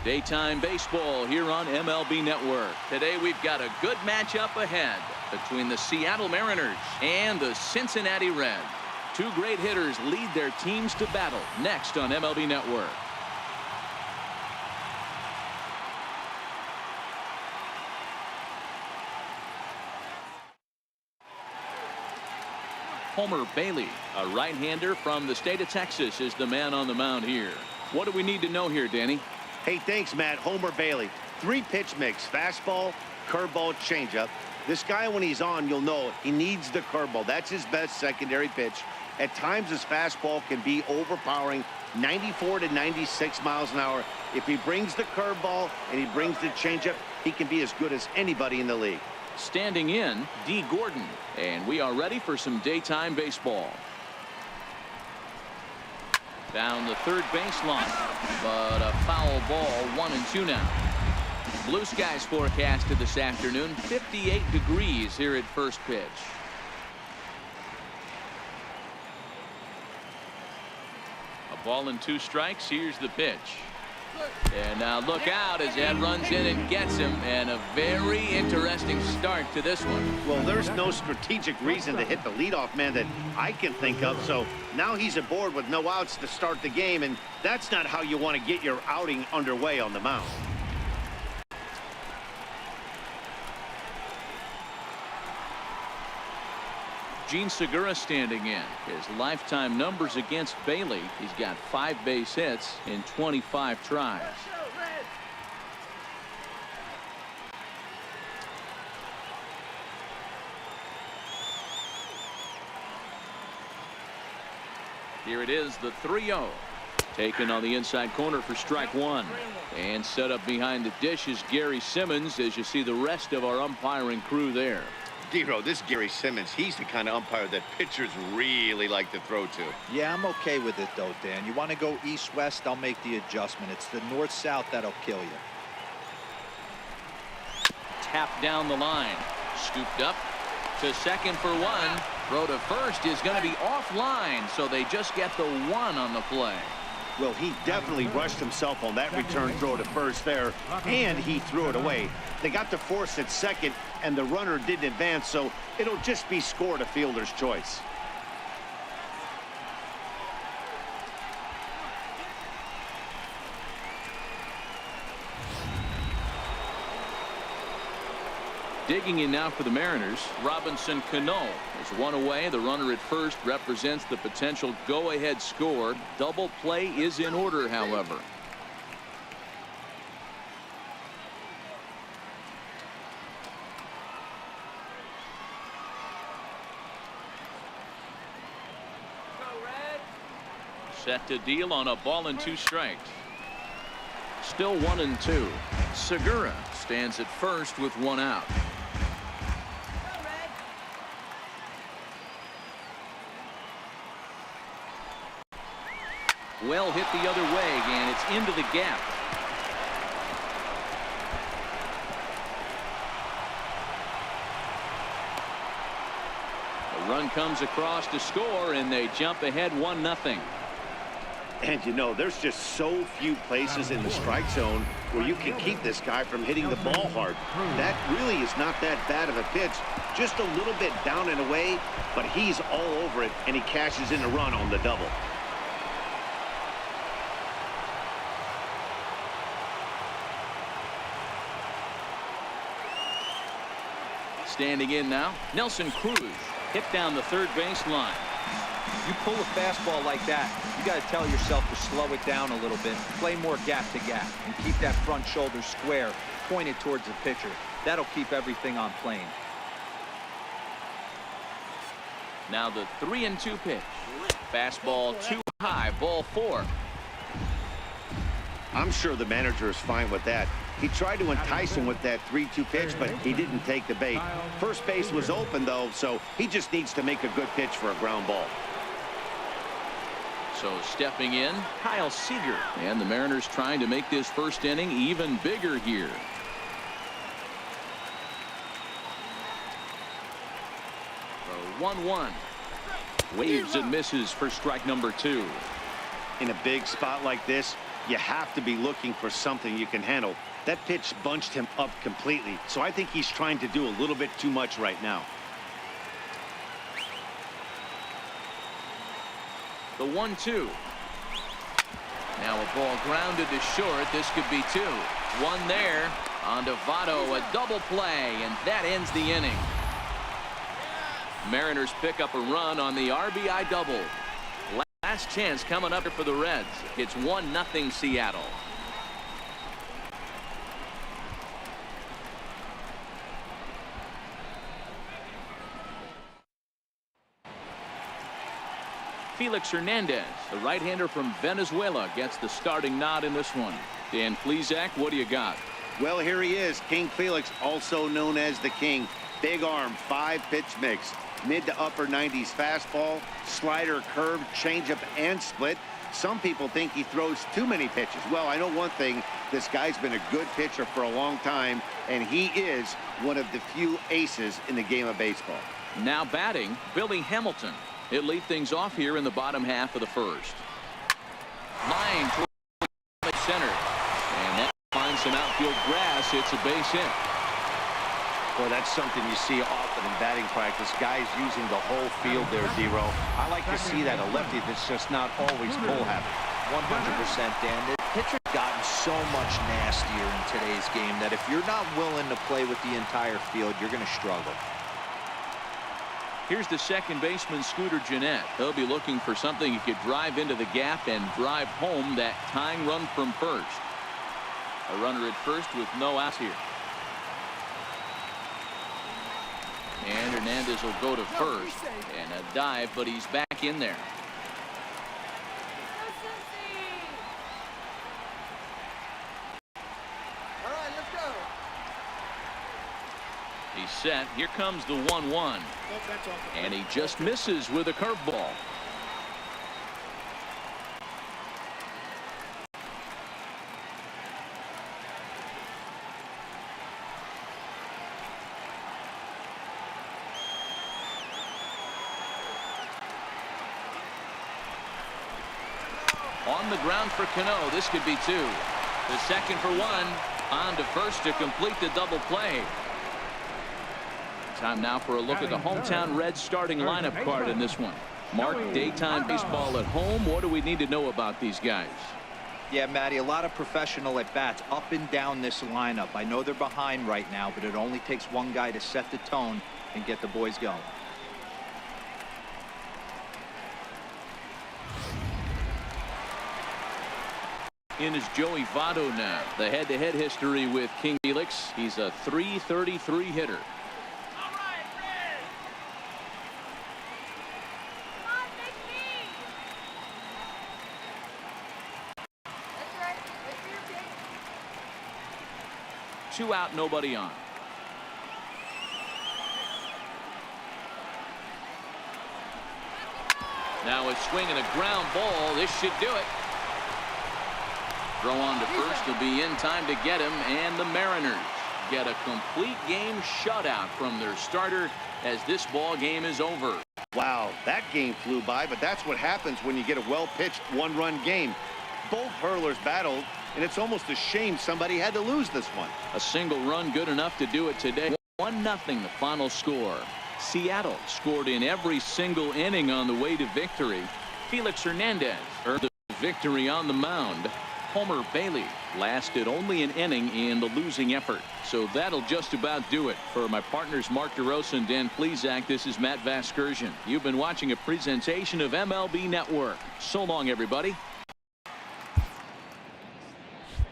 Daytime baseball here on MLB Network. Today we've got a good matchup ahead between the Seattle Mariners and the Cincinnati Reds. Two great hitters lead their teams to battle next on MLB Network. Homer Bailey, a right-hander from the state of Texas, is the man on the mound here. What do we need to know here, Danny? Hey, thanks, Matt. Homer Bailey. 3-pitch mix. Fastball, curveball, changeup. This guy, when he's on, you'll know he needs the curveball. That's his best secondary pitch. At times, his fastball can be overpowering, 94 to 96 miles an hour. If he brings the curveball and he brings the changeup, he can be as good as anybody in the league. Standing in, D. Gordon. And we are ready for some daytime baseball. Down the third baseline, but a foul ball, 1-2 now. Blue skies forecasted this afternoon, 58 degrees here at first pitch. A ball and 2 strikes. Here's the pitch. And now look out as that runs in and gets him, and a very interesting start to this one. Well, there's no strategic reason to hit the leadoff man that I can think of, so now he's aboard with no outs to start the game, and that's not how you want to get your outing underway on the mound. Gene Segura standing in. His lifetime numbers against Bailey. He's got 5 base hits in 25 tries. Here it is, the 3-0. Taken on the inside corner for strike 1. And set up behind the dish is Gary Simmons, as you see the rest of our umpiring crew there. Dero, this Gary Simmons, he's the kind of umpire that pitchers really like to throw to. Yeah, I'm okay with it, though, Dan. You want to go east-west, I'll make the adjustment. It's the north-south that'll kill you. Tap down the line. Scooped up to second for 1. Throw to first is going to be offline, so they just get the 1 on the play. Well, he definitely rushed himself on that return throw to first there, and he threw it away. They got to force at second, and the runner didn't advance, so it'll just be scored a fielder's choice. Digging in now for the Mariners, Robinson Cano is 1 away. The runner at first represents the potential go-ahead score. Double play is in order, however. Set to deal on a ball and 2 strikes. Still 1-2. Segura stands at first with 1 out. Well hit the other way, and it's into the gap. The run comes across to score, and they jump ahead 1-0. And you know, there's just so few places in the strike zone where you can keep this guy from hitting the ball hard. That really is not that bad of a pitch. Just a little bit down and away, but he's all over it, and he cashes in a run on the double. Standing in now, Nelson Cruz hit down the third baseline. You pull a fastball like that, you got to tell yourself to slow it down a little bit, play more gap to gap, and keep that front shoulder square, pointed towards the pitcher. That'll keep everything on plane. Now the 3-2 pitch. Fastball too high, ball 4. I'm sure the manager is fine with that. He tried to entice him with that 3-2 pitch, but he didn't take the bait. First base was open, though, so he just needs to make a good pitch for a ground ball. So stepping in, Kyle Seager. And the Mariners trying to make this first inning even bigger here. 1-1. Waves and misses for strike number 2. In a big spot like this, You have to be looking for something you can handle. That pitch bunched him up completely, so I think he's trying to do a little bit too much right now. The 1-2. Now a ball grounded to short. This could be two. One there. On to Votto, a double play, and that ends the inning. Mariners pick up a run on the RBI double. Last chance coming up for the Reds. It's 1-0 Seattle. Felix Hernandez, the right-hander from Venezuela, gets the starting nod in this one. Dan Plesac, what do you got? Well, here he is, King Felix, also known as the King. Big arm, 5-pitch mix. Mid to upper 90s fastball, slider, curve, changeup, and split. Some people think he throws too many pitches. Well, I know one thing. This guy's been a good pitcher for a long time, and he is one of the few aces in the game of baseball. Now batting, Billy Hamilton. He'll lead things off here in the bottom half of the first. Line toward center. And that finds some outfield grass. It's a base hit. Well, that's something you see often in batting practice. Guys using the whole field there, D-Row. I like to see that. A lefty that's just not always pull happy. 100%, Dan. The pitcher's gotten so much nastier in today's game that if you're not willing to play with the entire field, you're going to struggle. Here's the second baseman, Scooter Gennett. He'll be looking for something he could drive into the gap and drive home that tying run from first. A runner at first with no outs here. And Hernandez will go to first. And a dive, but he's back in there. All right, let's go. He's set. Here comes the 1-1. And he just misses with a curveball. On the ground for Cano. This could be two. The second for one. On to first to complete the double play. Time now for a look at the hometown Reds starting lineup card in this one. Mark, daytime baseball at home. What do we need to know about these guys? Yeah, Matty, a lot of professional at-bats up and down this lineup. I know they're behind right now, but it only takes one guy to set the tone and get the boys going. In is Joey Votto now. The head-to-head history with King Felix. He's a .333 hitter. Two out, nobody on. Now a swing and a ground ball. This should do it. Throw on to first will be in time to get him, and the Mariners get a complete game shutout from their starter as this ball game is over. Wow, that game flew by, but that's what happens when you get a well-pitched one-run game. Both hurlers battled, and it's almost a shame somebody had to lose this one. A single run good enough to do it today. 1-0 the final score. Seattle scored in every single inning on the way to victory. Felix Hernandez earned the victory on the mound. Homer Bailey lasted only an inning in the losing effort. So that'll just about do it. For my partners Mark DeRosa and Dan Plesac, this is Matt Vasgersian. You've been watching a presentation of MLB Network. So long, everybody.